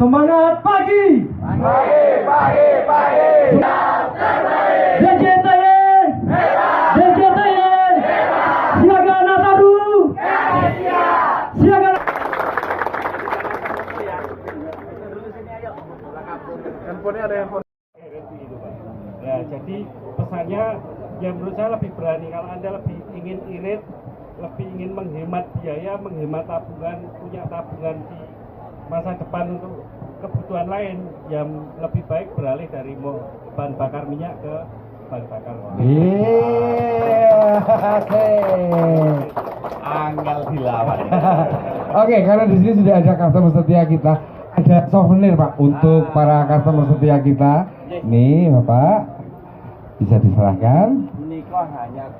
Semangat pagi. DJTY. Siaga Nataru. Siaga. Handphonenya ada handphone. Ya, jadi pesannya yang menurut saya lebih berani. Kalau Anda lebih ingin irit, lebih ingin menghemat biaya, menghemat tabungan, punya tabungan di masa depan untuk kebutuhan lain, yang lebih baik beralih dari bahan bakar minyak ke bahan bakar. Oke. Anggal dilawan. Oke, karena di sini sudah ada customer setia kita, ada souvenir Pak untuk para customer setia kita. Nih Bapak, bisa diserahkan. Nikah hanya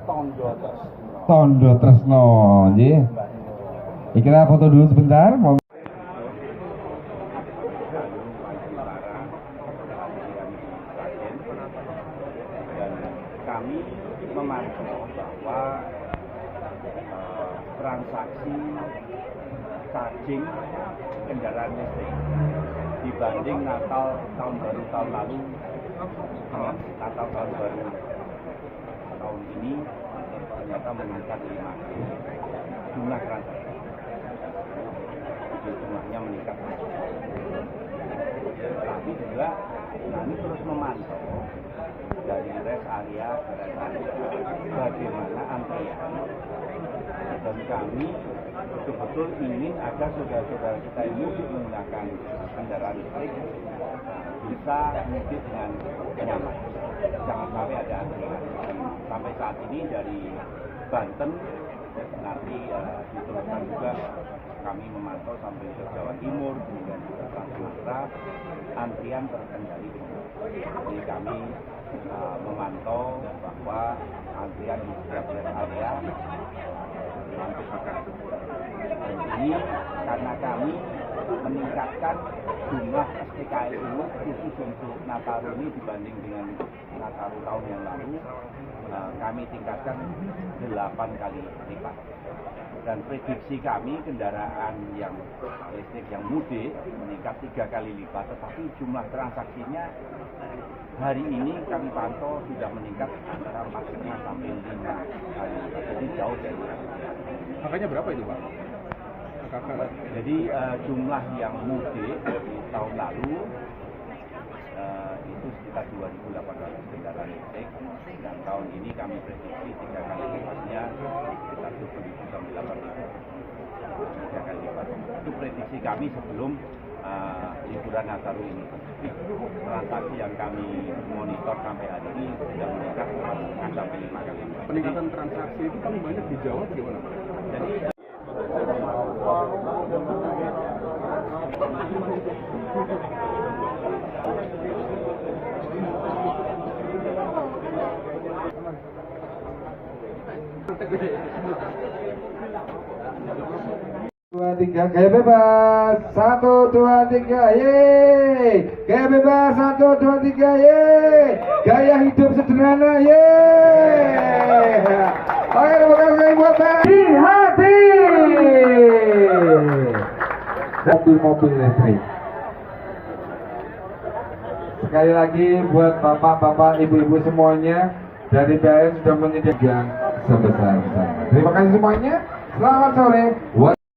Tondo Tresno, nggih. Kita foto dulu sebentar. Dan kami memantau bahwa transaksi charging kendaraan listrik dibanding Natal tahun baru tahun lalu dengan Natal tahun baru tahun ini ternyata meningkat 5 kali jumlah transaksi, jumlahnya meningkat. Tapi juga kami terus memantau dari rest area ke rest area bagaimana antrian, dan kami betul-betul ingin agar saudara-saudara kita yang mudik menggunakan kendaraan listrik bisa mudik dengan nyaman, jangan sampai ada antrian. Sampai saat ini dari Banten nanti diteruskan juga, kami memantau sampai ke Jawa Timur, kemudian juga Sumatera, antrian terkendali. Jadi kami memantau bahwa antrian di setiap area hampir akan. Dan ini karena kami meningkatkan jumlah STKLU khusus untuk Nataru ini dibanding dengan Nataru tahun yang lalu, kami tingkatkan 8 kali lipat. Dan prediksi kami kendaraan yang listrik yang mudik meningkat 3 kali lipat, tetapi jumlah transaksinya hari ini kami pantau sudah meningkat antara 4,5 sampai 5 kali lipat. Jadi jauh dari Makanya berapa itu Pak? Jadi jumlah yang mudik di tahun lalu itu sekitar 2.800 kendaraan listrik, dan tahun ini kami prediksi 3 kali lipatnya sekitar 7.000 sampai 8.000, 3 kali lipat. Itu prediksi kami sebelum liburan Nataru ini. Transaksi yang kami monitor sampai hari ini sudah meningkat sampai 5 kali lipat. Peningkatan transaksi itu paling banyak di Jawa atau di mana? Jadi Dua tiga, gaya bebas. 1 2 3, ye. Gaya bebas. 1 2 3, ye. Gaya hidup sederhana, ye. Oke, terima kasih buat hati. Mobil listrik. Sekali lagi buat bapak-bapak, ibu-ibu semuanya, dari PLN sudah menyediakan sebesar-besarnya. Terima kasih semuanya. Selamat sore.